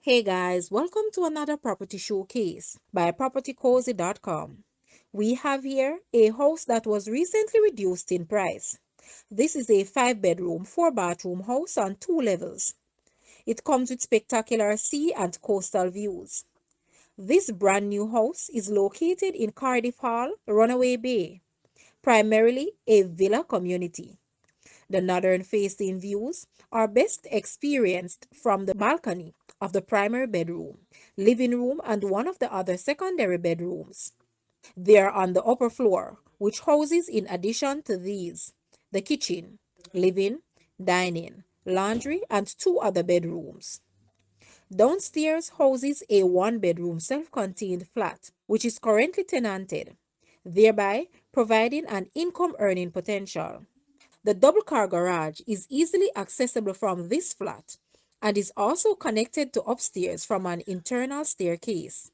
Hey guys, welcome to another property showcase by propertycozy.com. We have here a house that was recently reduced in price. This is a 5-bedroom, 4-bathroom house on 2 levels. It comes with spectacular sea and coastal views. This brand new house is located in Cardiff Hall, Runaway Bay, primarily a villa community. The northern facing views are best experienced from the balcony of the primary bedroom, living room, and one of the other secondary bedrooms. They are on the upper floor, which houses, in addition to these, the kitchen, living, dining, laundry, and 2 other bedrooms. Downstairs houses a 1-bedroom self-contained flat, which is currently tenanted, thereby providing an income earning potential. The double car garage is easily accessible from this flat and is also connected to upstairs from an internal staircase.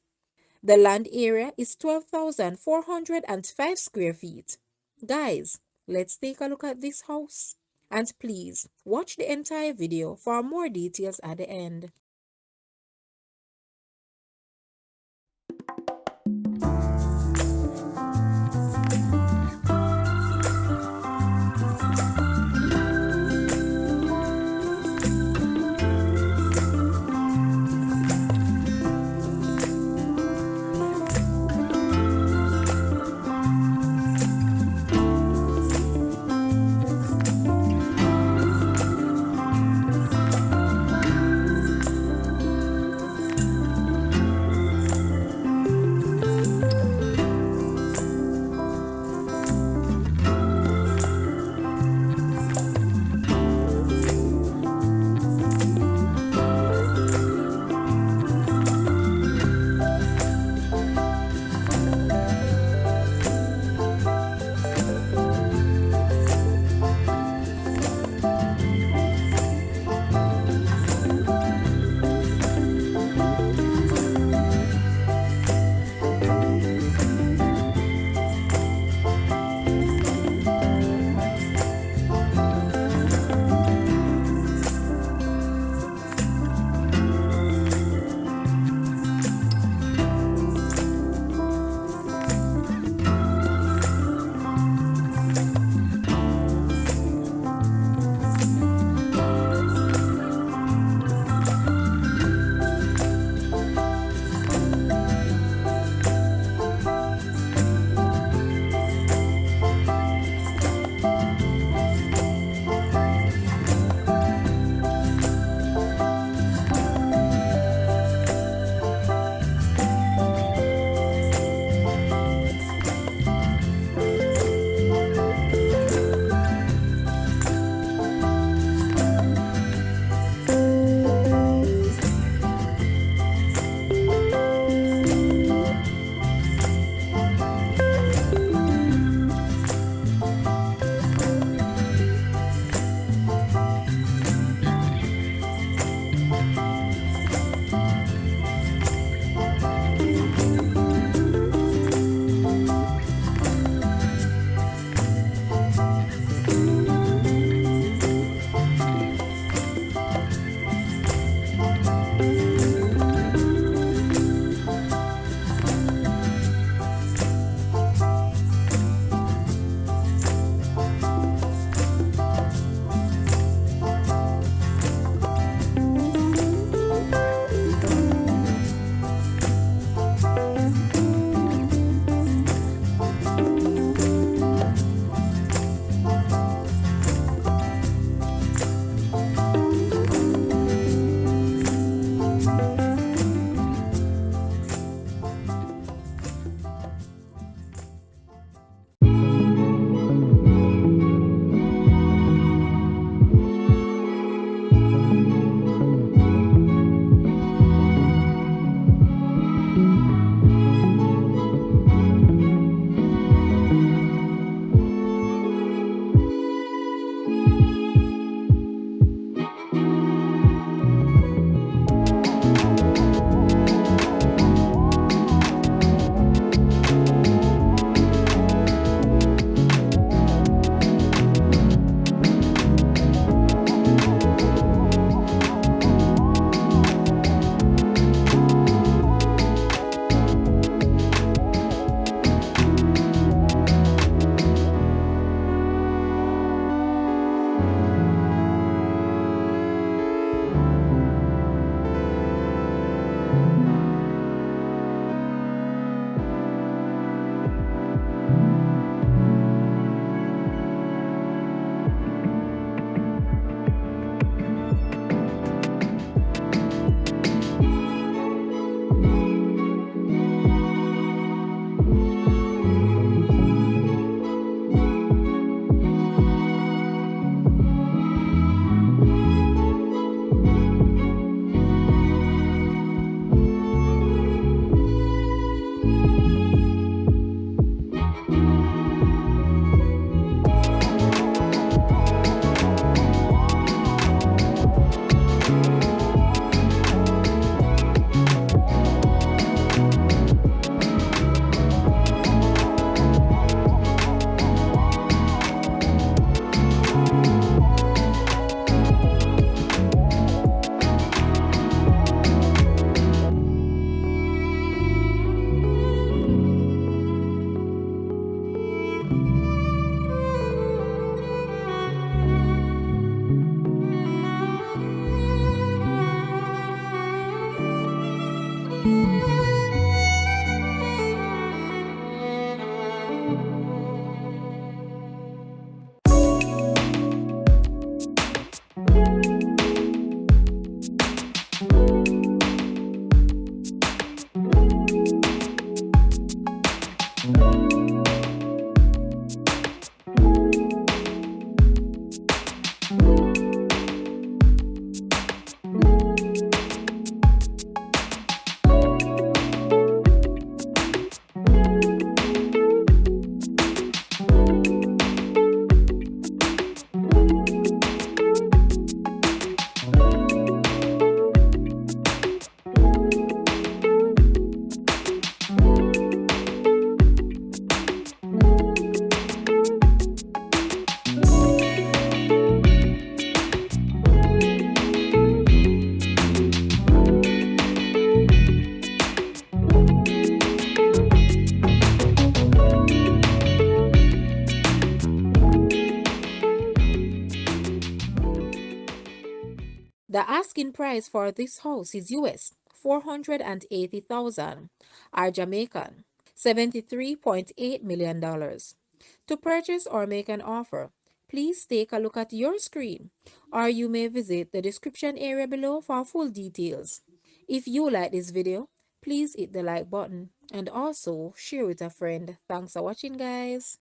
The land area is 12,405 square feet. Guys, let's take a look at this house. And please watch the entire video for more details at the end. The asking price for this house is US 480,000 or Jamaican $73.8 million. To purchase or make an offer, please take a look at your screen or you may visit the description area below for full details. If you like this video, please hit the like button and also share with a friend. Thanks for watching, guys.